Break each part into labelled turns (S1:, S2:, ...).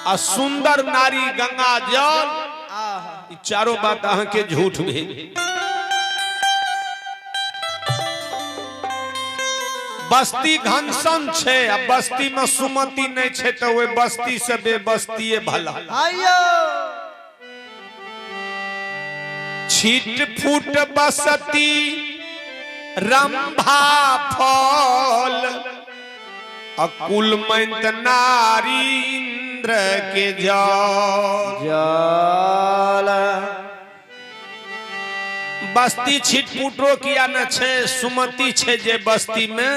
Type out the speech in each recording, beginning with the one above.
S1: आ सुंदर नारी गंगा जल चारों बात अहाँ के झूठ भेल। बस्ती घनसन छे आ बस्ती में सुमति नहीं छे तो वे बस्ती से बेबस्ती भला। छीट फूट बसती रंभा फल अकुल मंत नारी इंद्र के जाल। बस्ती छिटपुटो किया न छे सुमति छे जे बस्ती में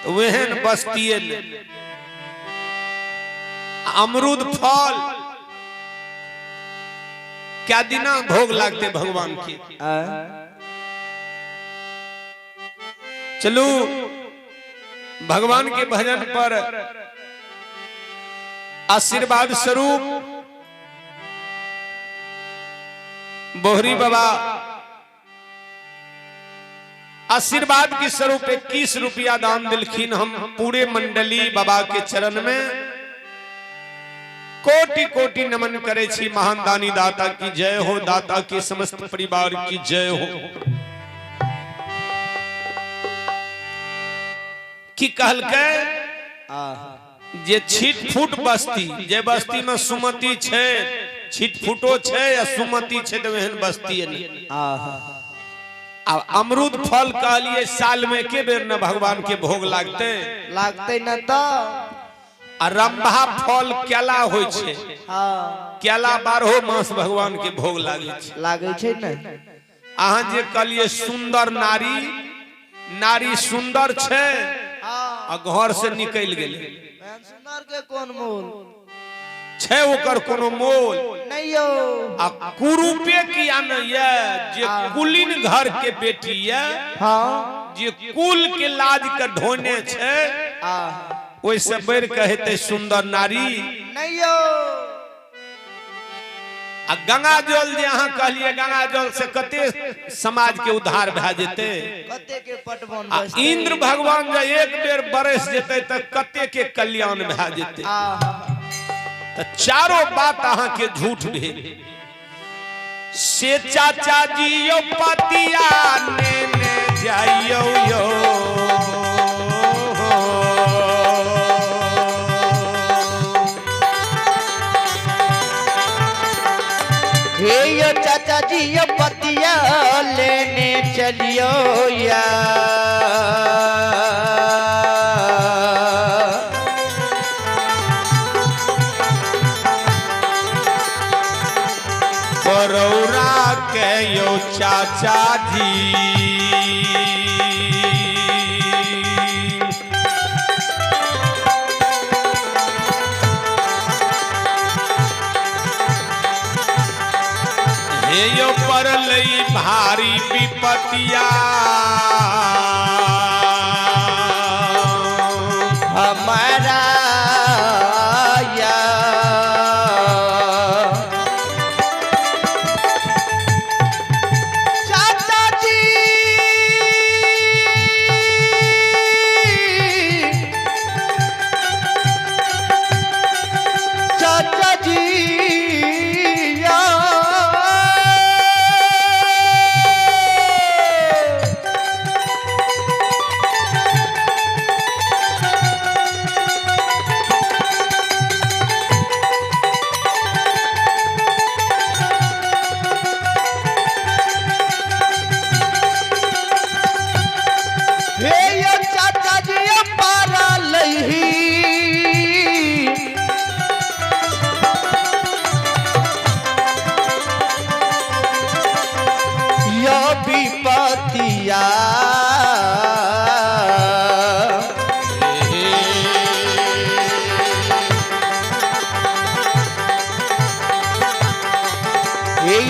S1: तो वहन बस्ती अमरूद फल क्या दिना भोग लागते भगवान के। चलो भगवान के भजन पर आशीर्वाद स्वरूप बोहरी बाबा आशीर्वाद की स्वरूप 21 रुपया दान दिलखीन। हम पूरे मंडली बाबा के चरण में कोटि कोटि नमन करे छी। महान दानी दाता की जय हो, दाता के समस्त परिवार की जय हो। की कहल के जे छिटफुट बस्ती जे बस्ती में सुमति छे छिटफुटो छे या सुमति छे तो वहन बस्ती नहीं। अब अमरूद फल कहलिए साल में के बेर न भगवान के भोग लागते न तो। रंभा फल केला होय छे केला 12 मास भगवान के भोग लागे छे न। अहाँ जे कहलिए सुंदर नारी सुंदर छे आ घर से निकल गेले सुंदर के कौन मोल छे ओकर कोनो मोल नहीं यो। आ कुरूपे किया न ये जे कुलीन घर के बेटी ये जे कुल के लाज के ढोने छे ओइसे बढ़ कहते सुंदर नारी नहीं यो। आ गंगा जल जे अहाँ कहलिए गंगा जल से कते समाज के उद्धार भए जेते कते के पटवन। इंद्र भगवान जे एक बेर बरस जेते त कते के कल्याण भए जेते। तो चारों बात अहाँ के झूठ भेल। से चाचा जी यो पतिया ने जाइयो यो
S2: हे यो चाचा जी यो पतिया लेने चलियो या।
S1: परौरा के यो चाचा जी हे यो परलई भारी विपतिया
S2: हमारा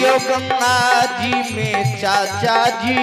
S2: यो गंगा जी में चाचा जी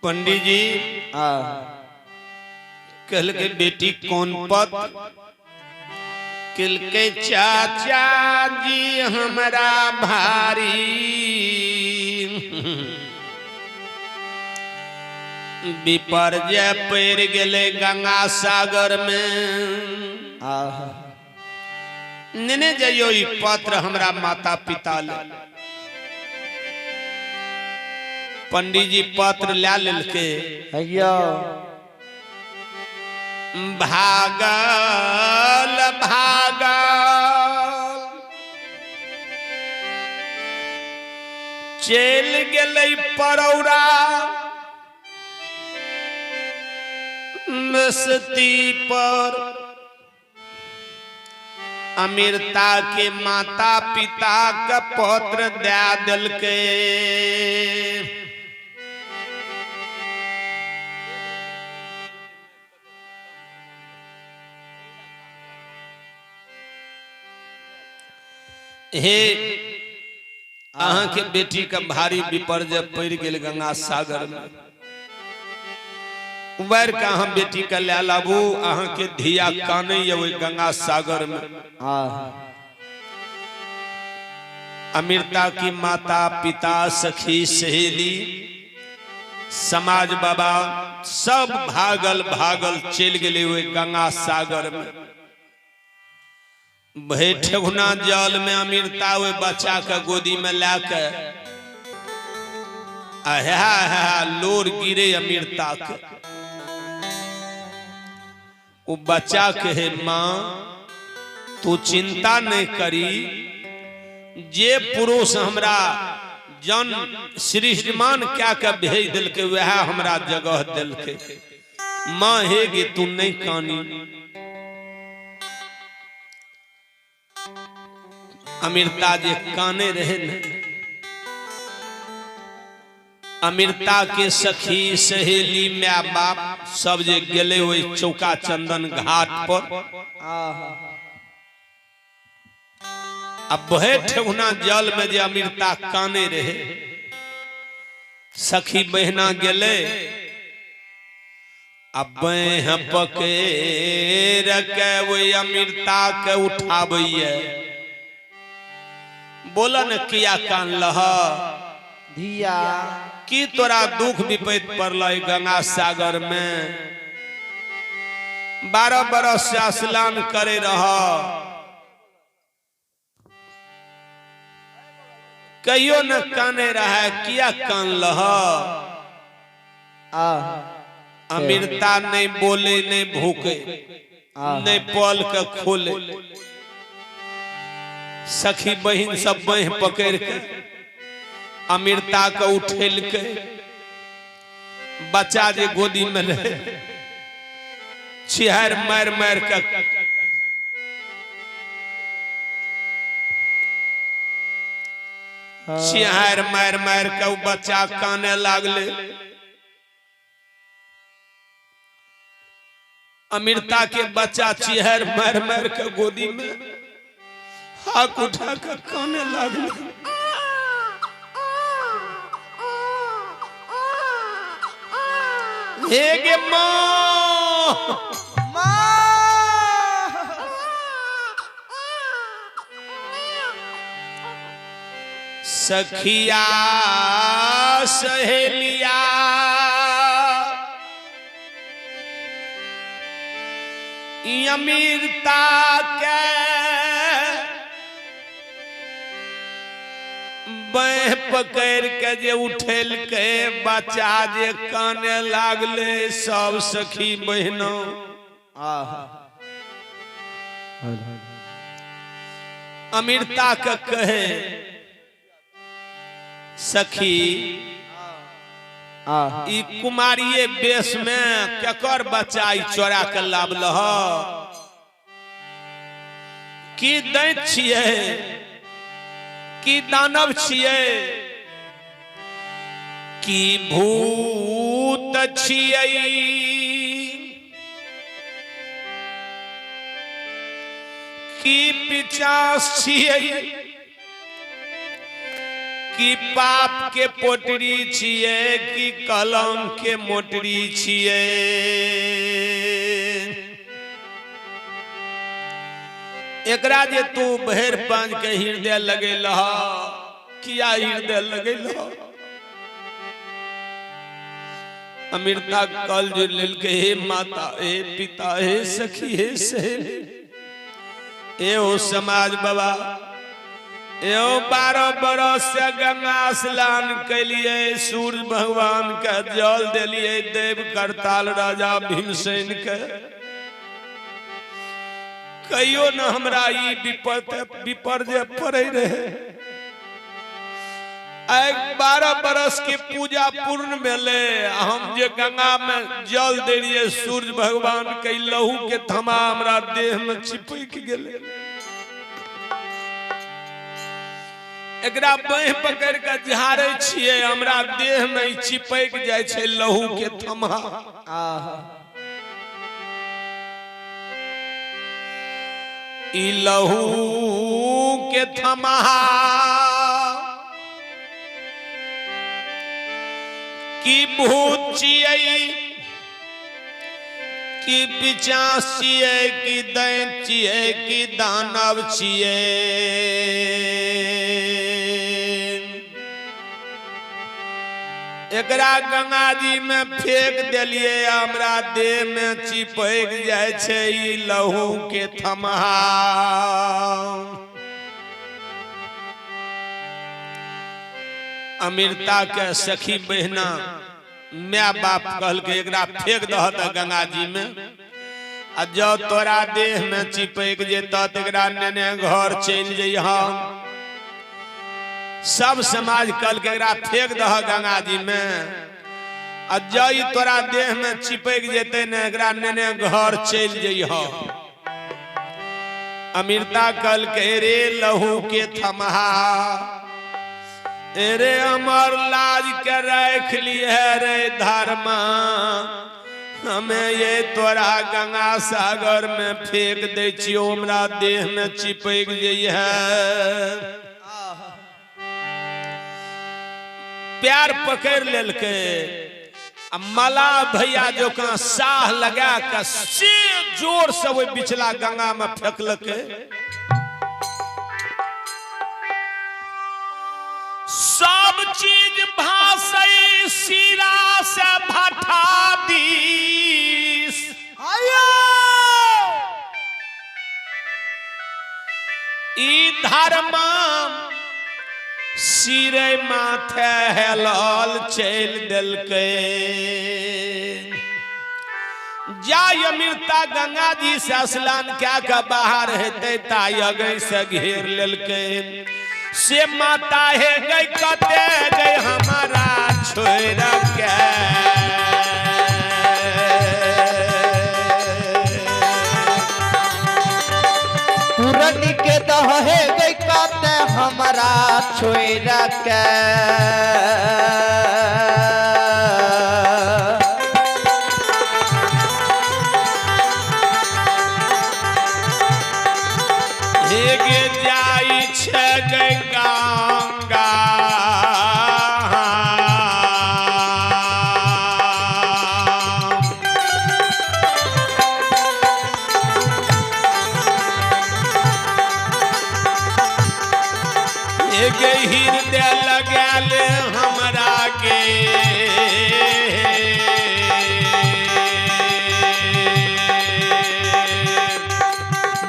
S1: पंडित जी कल के बेटी कौन पद किल के चाचा जी हमारा भारी विपर्जय पैर गेले गंगा सागर में नेने जइयो ई पत्र हमरा माता पिता ले पंडित जी पत्र ला लेलके भागल भागल चल गेलै परौरा मस्ती पर अमीरता के माता पिता का पत्र दे दिलके हे अहाँ के बेटी का भारी विपर्जय पड़ गेल गंगा सागर में उबर का हम बेटी का ले लाबू अहाँ के धिया काने ये गंगा सागर में अमीरता की माता पिता सखी सहेली समाज बाबा सब भागल भागल चल गए हुए गंगा सागर में ठेहुना जल में अमीरता हुए बच्चा का गोदी में लाकर लोर गिरे अमीरता के वो बच्चा कहे मां तू चिंता नहीं करी जे पुरुष हमरा जन श्रीमान क्या का भेज दिल के वह हमरा जगह दिल के मां हे गे तू नहीं कानी अमीरता जे काने रहे न अमीरता के सखी सहेली माँ बाप सब जे गेले हुए चौका चंदन घाट पर अब बहे ठेहुना जल में जे अमीरता काने रहे सखी बहना गेले अब बह पकेर के वो अमीरता के उठाबैया बोला न किया कान लह
S2: धिया
S1: की तोरा दुख विपैत पड़ल गंगा सागर में 12 बरस से स्नान करे रह कहियो न काने रहा किया कान लह अमीरता नहीं बोले नहीं भूखे नहीं पल के खोले सखी बहन सब बह पकड़ के अमीरता का उठेल के बच्चा जे गोदी में रहे छिहर मार मार के छिहर मार मार के वो बच्चा काने लागले अमीरता के बच्चा छिहर मार मार के गोदी में हाथ उठा कर काने लागले हे गे सखिया सहेलिया अमीरता के बह पकड़ के जे उठेल के बच्चा जे काने लागले सब सखी बहनो अमीरता के कहे सखी ई कुमारिये बेस में केकर बच्चा ई चोरा के लाबल की दैत छियै की दानव छियै की भूत छियै की पिचास छियै कि पाप के पोटरी छिए कि कलम के मोटरी छिए। एकरा जे तू बहर पांच के हृदय लगे लहा, किया हृदय लगे लहा? अमृता कल जो लेल के हे माता हे पिता हे सखी हे सहेली ए ओ समाज बाबा ए 12 बरस से गंगा स्नान कैलिए, सूर्य भगवान के जल दिलिए, देव करताल राजा भीमसेन के कहियो न हमरा ई विपर्य पड़े रहे। 12 बरस के पूजा पूर्ण भेले, हम जे गंगा में जल दिलिए सूर्य भगवान के लहू के थमा हमरा देह में चिपक गेले। एकरा बाह पकड़ के झाड़े छिए, हमरा देह में चिपक जाय छै लहू के थमा। ई लहू के थमा की भूत छिए कि पिचास छिए कि दैत छिए कि दानव छिए। एकरा गंगा जी में फेंक दिलिए, हमरा देह में चिपक जाय छै ई लहू के थमहा। अमृता के सखी बहना माँ बाप कहल के एकरा फेंक दहत गंगा जी में, आ जब तोरा देह में चिपक जेता तेरा नेने घर चल जइह। सब समाज कल के एकरा फेंक दह गंगा जी में, आ जई तोरा देह में चिपक जेते ने एकरा नेने घर चल जइह। अमृता कल के रे लहू के थमहा, रे अमर लाज के रख लिए रे धर्मा, हमें ये तोरा गंगा सागर में फेंक दे छियो, हमरा देह में चिपक जइह। प्यार पकड़ लेलके, मला भैया जो का साह लगा के से जोर से वो बिचला गंगा में फेंकलके। सब चीज भासई सिरा से भठा दीस, ई धर्मा सिरे माथे हेलाल चल दिलके। जाय अमृता गंगा जी से स्नान क्या का बाहर हेते ताय गई से घेर लेलके। से माता है गई कते गई हमारा छोड़ के,
S2: पूरन के दहे गई कते हमारा छोड़ के।
S1: हेगे जाई छे गंगा हेगे हृदय लगाल हमरा के।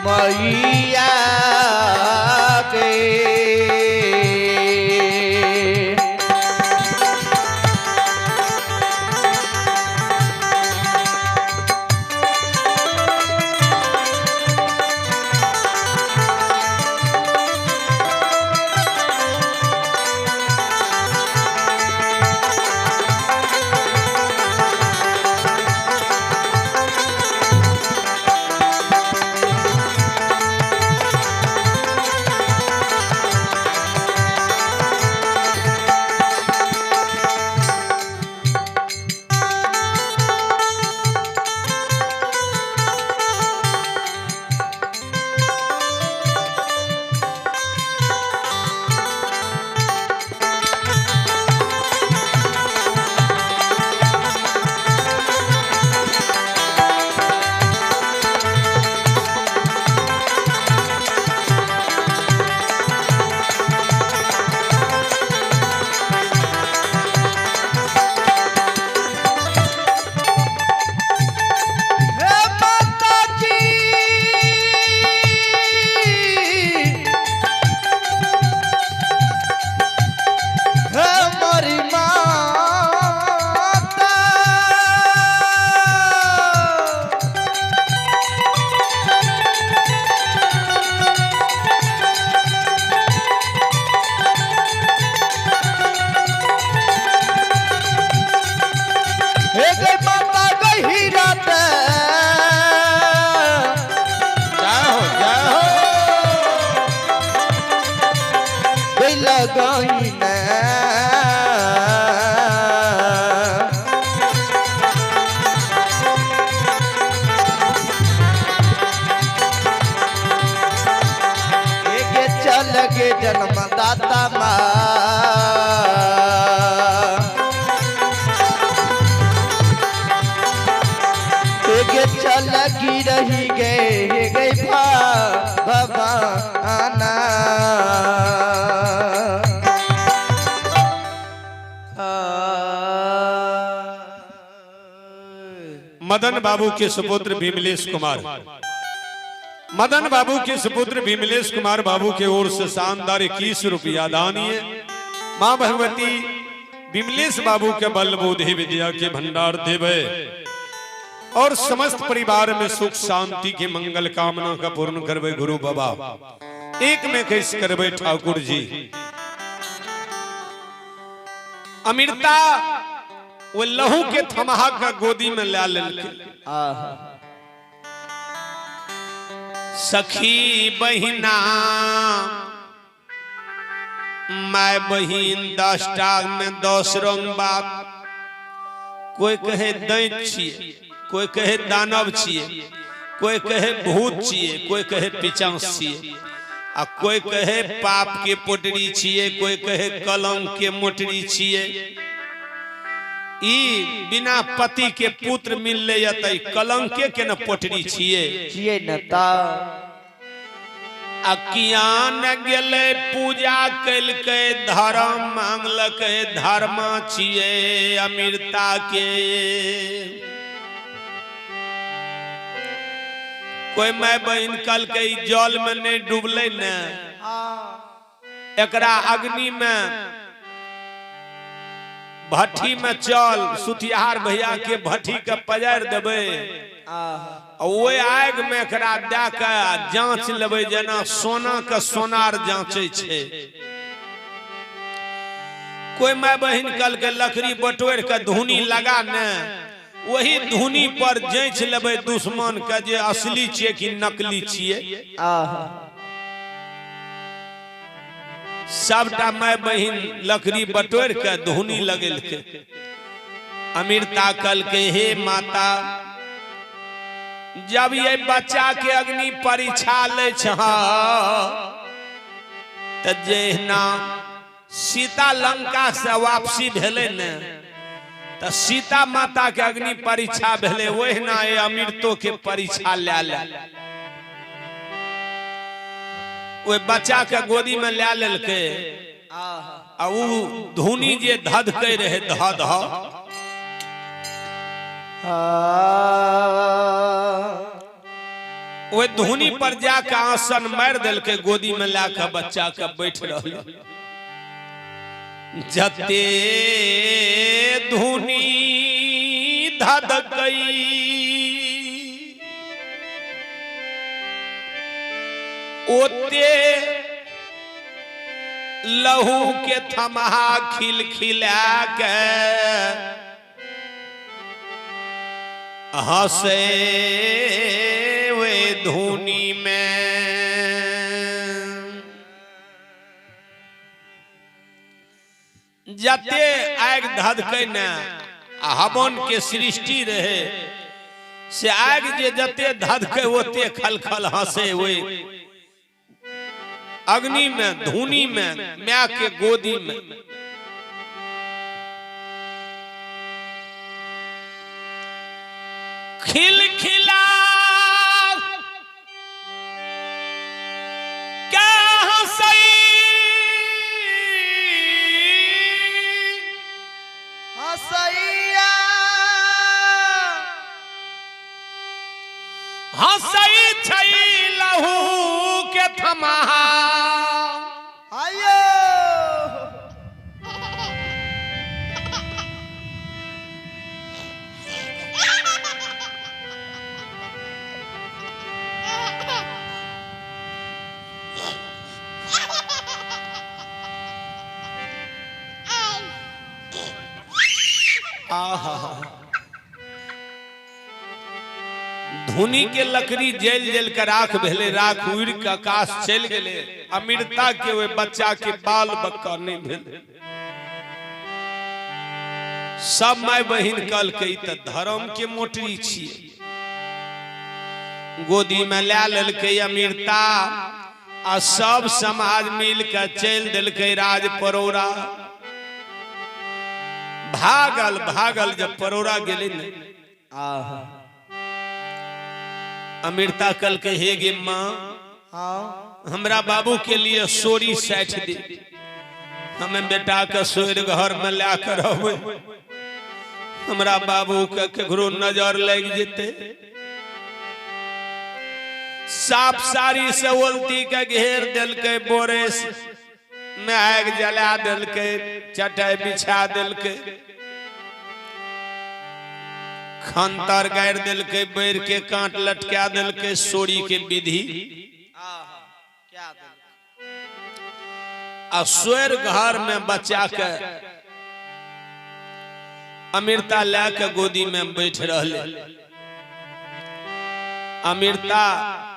S2: मैया के गई चल गे जन्मदाता माँ चल की रही गई भवाना
S1: मदन बाबू के सुपुत्र भीमलेश कुमार, मदन बाबू के सुपुत्र भीमलेश कुमार बाबू के ओर से शानदार 21 रुपया दानिए। मां भगवती भीमलेश बाबू के बल बुद्धि विद्या के भंडार देवे और समस्त परिवार में सुख शांति की मंगल कामना का पूर्ण करवे गुरु बाबा। एक में कैस करवे ठाकुर जी अमीरता वो लहू के थमहा का गोदी में ला लेके सखी बहिना माय बहिन 10 टाग में 10 रंग बात। कोई कहे दैत छिए, कोई कहे दानव छिए, कोई कहे भूत छिए, कोई कहे पिचास छिए, आ कोई कहे पाप के पोटरी छिए, कोई कहे कलंक के मोटरी छिए। ई बिना पति के पुत्र मिलले यतई कलंके के न पोटरी छिए
S2: न ता
S1: अकियान गेले पूजा कैलके धर्म मांगलके धर्म छिए अमीरता के। कोई माय बहन कल के जल में नहीं डूबले न एकरा अग्नि में भट्टी में चल सुतिहार भैया के भट्टी के पजार देवे वो आग में एकरा दे के जांच लेवे जना सोना का सोनार जांचे छे। कोई माय बहन कल के लकड़ी बटोर के धुनी लगा न वही धुनी पर जांच लेवे दुश्मन के जे असली छिए कि नकली छिए। सबटा माय बहन लकड़ी बटोर के धुनी लगेल के। अमीरता कल के हे माता जब ये बच्चा के अग्नि परीक्षा ले त जहिना सीता लंका से वापसी भेले न त सीता माता के अग्नि परीक्षा भेले वहिना ये अमृतो के परीक्षा ले ले। वो बच्चा के गोदी में ले लेलके आ उ धुनी जे धधकै रहे ध ध वो धुनी पर जाके आसन मार देलके गोदी में लाके बच्चा के बैठ रहल। जते धुनी धधकै ओते लहू के थमहा खिलखिला के हंसे वे धुनी में। जते आग धधकै न हवन के सृष्टि रहे से आग जे जते धधकै ओते खलखल हंसे वे अग्नि में धुनी में मां के गोदी में। खिलखिला क्या हंसई
S2: हंसैया
S1: हंसई छई लहू के थमहा
S2: आयो
S1: घुनी के लकड़ी जल जल के राख भेले, राख उड़ के आकाश चल गेले। अमृता के वे बच्चा के बाल बक्का नहीं भेले। सब माय बहिन कल के त धर्म के मोटरी छिए। गोदी में ला ललके अमृता आ सब समाज मिल के चल दिलके राज परोरा। भागल भागल जब परोरा गेले न, अमृता कल के हे गे माँ, हमरा बाबू के लिए सोरी साठ दे, हमें बेटा के सोर घर में ला कर हमरा बाबू के केकरो नजर लग जेते। साफ साड़ी से उल्टी के घेर दिलके, बोरे में आग जला दिलके, चटाई बिछा दिलके, खंतर गाड़ दिलके, बैर के कांट लटका दिलके, सोरी के विधि आ स्वर घर में बचा के अमृता लाके गोदी में बैठ रहले। अमृता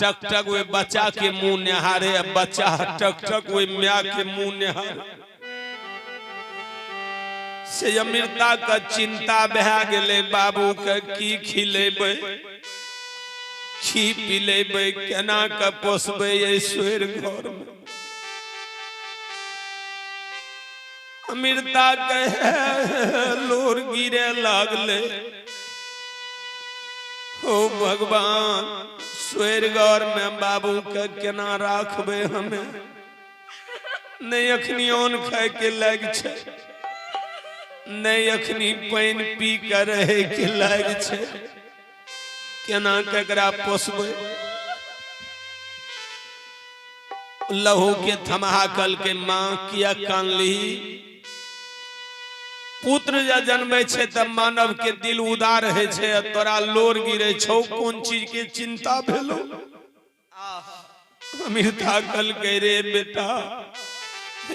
S1: टक टक वे बच्चा के मुंह निहारे, बच्चा टक टक वे माँ के मुंह निहारे। से अमृता का चिंता बह गेले, बाबू के की खिलेबे, की पिलेबे, केना के पोसबे ऐश्वर घर में। अमृता के लोर गिरे लागले। ओ भगवान, स्वर्गर में बाबू के केना राखबे हमें, नहीं अखनी अन्न खाए के लाग छे, नहीं अखनी पानी पी के रहे के लाग छे, केना केकरा पोसबे। लहू के थमहा कल के माँ किया कानली। पुत्र जा जन्मे छे त मानव के दिल उदार है छे, तोरा लोर गिरे छौ, कौन चीज के चिंता भेलो। अमृता कल के रे बेटा,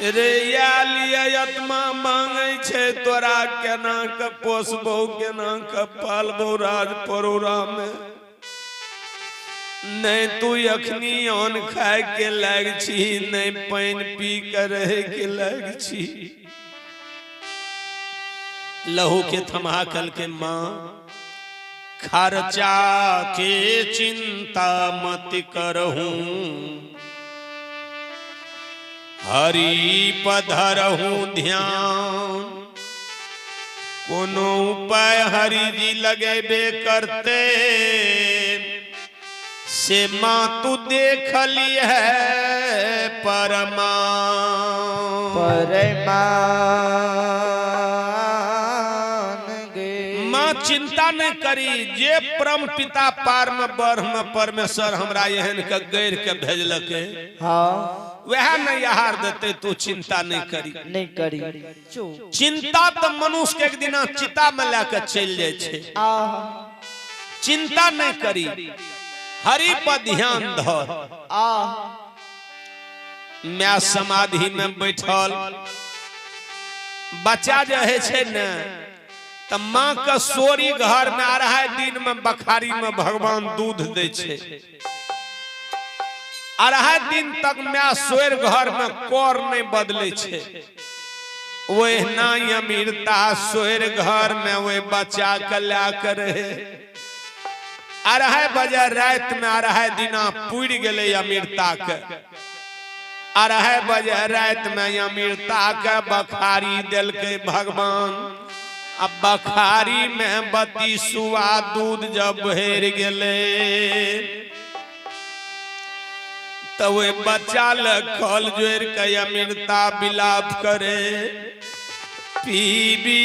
S1: रे या लिए आत्मा मांगे छे, तोरा केना के पोसबो, केना के पालबो राज परोरा में। नहीं तू अखनी अन्न खाए के लाग छी, नहीं पानी पी के रहे के लाग छी। लहू के थमा कल के माँ, खर्चा के चिंता मत करहूं, हरि पधरहूं ध्यान। कोनो उपाय हरि जी लगेबे करते, से माँ तू देख ली है परमा चिंता नहीं करी। जे परम पिता पार में ब्रह्म परमेश्वर हमरा एहन के गैर के भेजलक, हाँ वह नहीं आहार देते, तू चिंता नहीं करी।
S2: नहीं करी।
S1: चिंता तो मनुष्य के एक दिन चिता में लाके चल जाए छे। चिंता नहीं करी, हरि पर ध्यान धर। मैं समाधि में बैठल बच्चा जो है छे न, तो माँ का सोरी घर में आ रहा है, दिन में बखारी में भगवान दूध दे छे। आ रहा है दिन तक मैं सोर घर में कोर नहीं बदले छे। वह ना अमृता सोर घर में वे बच्चा कल्या करे। आ रहा है बजे रात में, आ रहा है दिना पुर गए अमृता के। आ रहा है बजे रात में अमृता के बखारी दिल के भगवान। अब बखारी में बत्ती सुआ दूध जब भर गए, तो वे बच्चा लखल जोर के अमृता बिलाप करे, पीबी